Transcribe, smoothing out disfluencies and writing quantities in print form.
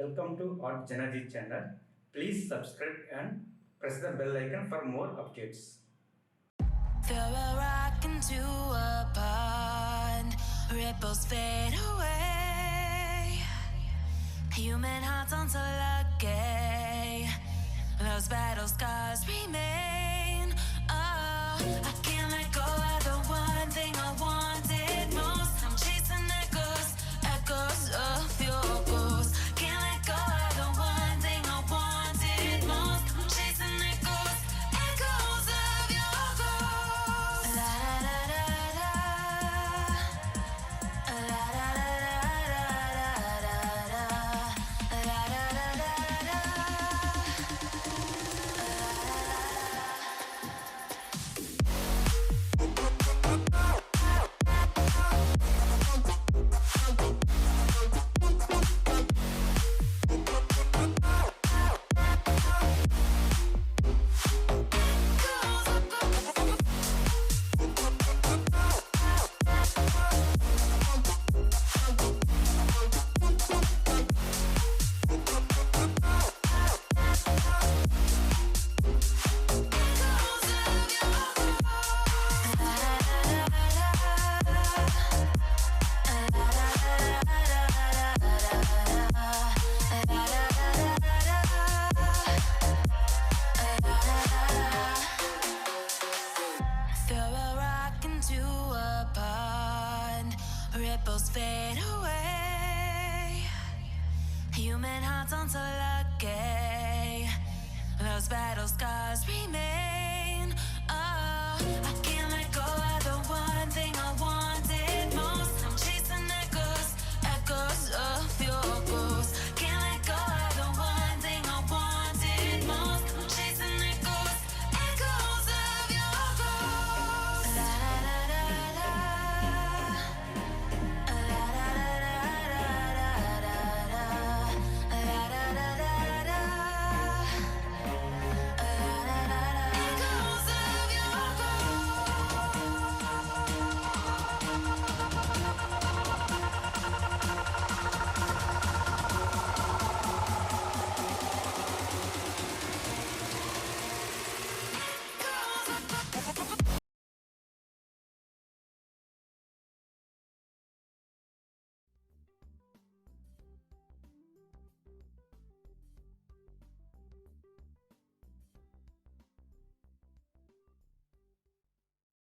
Welcome to artjanag channel. Please subscribe and press the bell icon for more updates. Throw a rock into a pond, ripples fade away. Human hearts aren't so lucky, those battle scars remain. Oh, I can't let go of the one thing I wanted most. I'm chasing echoes of your ghost. Can't let go of the one thing I wanted most. I'm chasing echoes of your ghost. La da da da da, la da da da da da, la da da da da. Throw a rock into a pond, ripples fade away. Human hearts aren't so lucky, those battle scars remain.